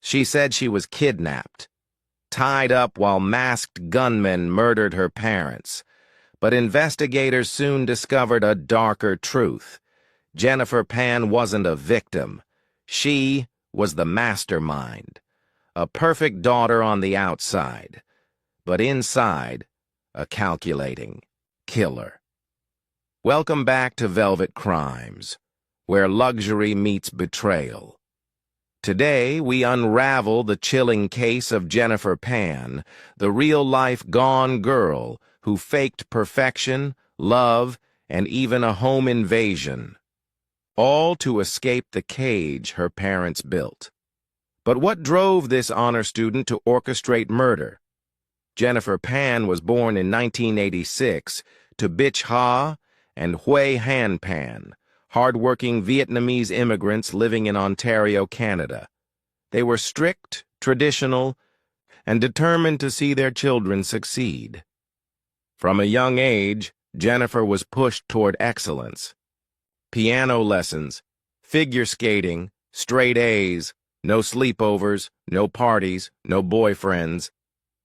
She said she was kidnapped, tied up while masked gunmen murdered her parents. But investigators soon discovered a darker truth. Jennifer Pan wasn't a victim. She was the mastermind. A perfect daughter on the outside, but inside, a calculating killer. Welcome back to Velvet Crimes, where luxury meets betrayal. Today, we unravel the chilling case of Jennifer Pan, the real-life gone girl who faked perfection, love, and even a home invasion, all to escape the cage her parents built. But what drove this honor student to orchestrate murder? Jennifer Pan was born in 1986 to Bich Ha and Hue Han Pan, hard-working Vietnamese immigrants living in Ontario, Canada. They were strict, traditional, and determined to see their children succeed. From a young age, Jennifer was pushed toward excellence. Piano lessons, figure skating, straight A's, no sleepovers, no parties, no boyfriends.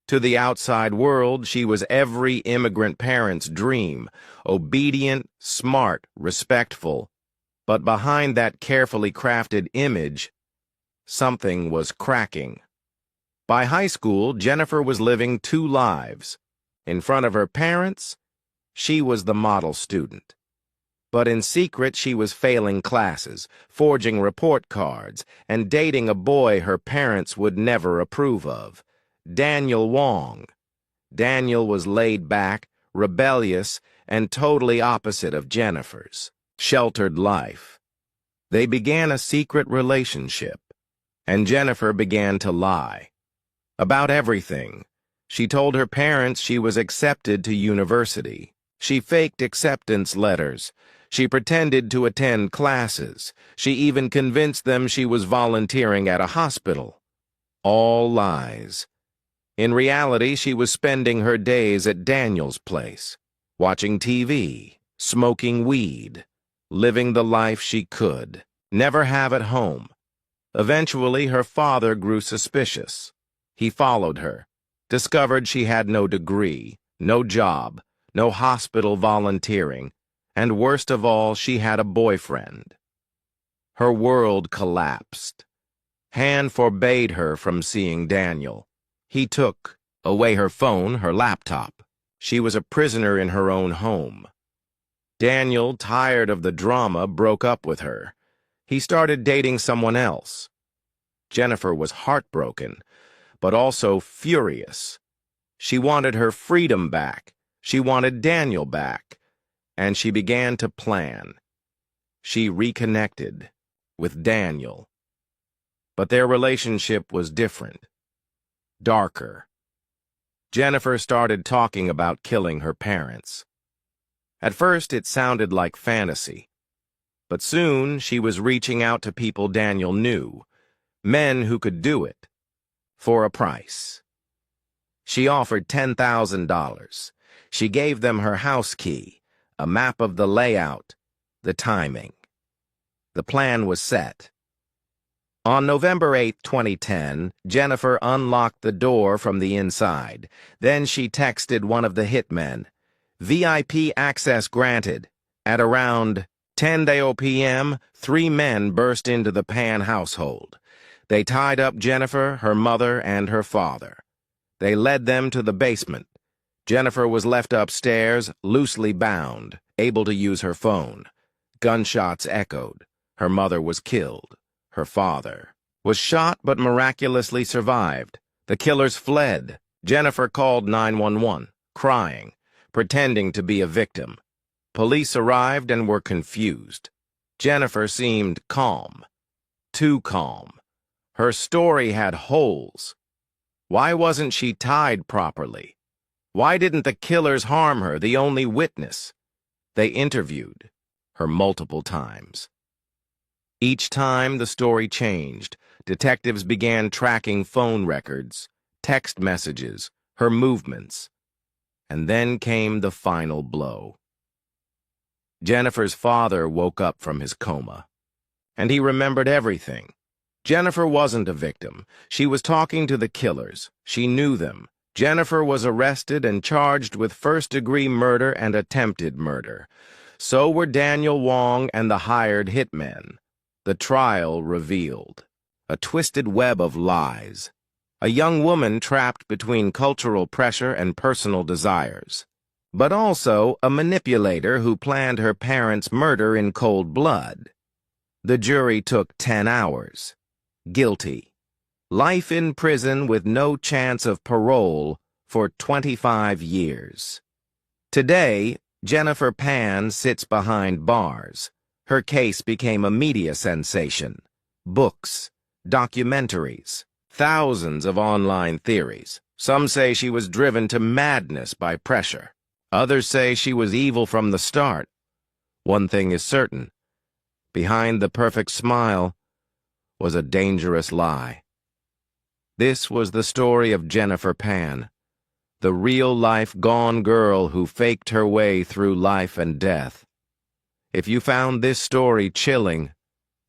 To the outside world, she was every immigrant parent's dream, obedient, smart, respectful. But behind that carefully crafted image, something was cracking. By high school, Jennifer was living two lives. In front of her parents, she was the model student. But in secret, she was failing classes, forging report cards, and dating a boy her parents would never approve of, Daniel Wong. Daniel was laid back, rebellious, and totally opposite of Jennifer's sheltered life. They began a secret relationship, and Jennifer began to lie. About everything. She told her parents she was accepted to university. She faked acceptance letters. She pretended to attend classes. She even convinced them she was volunteering at a hospital. All lies. In reality, she was spending her days at Daniel's place, watching TV, smoking weed, living the life she could never have at home. Eventually, her father grew suspicious. He followed her, discovered she had no degree, no job, no hospital volunteering, and worst of all, she had a boyfriend. Her world collapsed. Han forbade her from seeing Daniel. He took away her phone, her laptop. She was a prisoner in her own home. Daniel, tired of the drama, broke up with her. He started dating someone else. Jennifer was heartbroken, but also furious. She wanted her freedom back. She wanted Daniel back. And she began to plan. She reconnected with Daniel. But their relationship was different, darker. Jennifer started talking about killing her parents. At first, it sounded like fantasy. But soon, she was reaching out to people Daniel knew, men who could do it, for a price. She offered $10,000. She gave them her house key, a map of the layout, the timing. The plan was set. On November 8, 2010, Jennifer unlocked the door from the inside. Then she texted one of the hitmen, "VIP access granted." At around 10 p.m., 3 men burst into the Pan household. They tied up Jennifer, her mother, and her father. They led them to the basement. Jennifer was left upstairs, loosely bound, able to use her phone. Gunshots echoed. Her mother was killed. Her father was shot but miraculously survived. The killers fled. Jennifer called 911, crying, pretending to be a victim. Police arrived and were confused. Jennifer seemed calm. Too calm. Her story had holes. Why wasn't she tied properly? Why didn't the killers harm her, the only witness? They interviewed her multiple times. Each time the story changed, detectives began tracking phone records, text messages, her movements. And then came the final blow. Jennifer's father woke up from his coma, and he remembered everything. Jennifer wasn't a victim. She was talking to the killers. She knew them. Jennifer was arrested and charged with first-degree murder and attempted murder. So were Daniel Wong and the hired hitmen. The trial revealed a twisted web of lies. A young woman trapped between cultural pressure and personal desires. But also a manipulator who planned her parents' murder in cold blood. The jury took 10 hours. Guilty. Life in prison with no chance of parole for 25 years. Today, Jennifer Pan sits behind bars. Her case became a media sensation. Books, documentaries, thousands of online theories. Some say she was driven to madness by pressure. Others say she was evil from the start. One thing is certain. Behind the perfect smile was a dangerous lie. This was the story of Jennifer Pan, the real-life gone girl who faked her way through life and death. If you found this story chilling,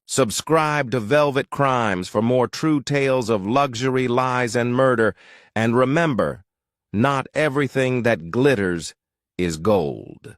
subscribe to Velvet Crimes for more true tales of luxury, lies, and murder, and remember, not everything that glitters is gold.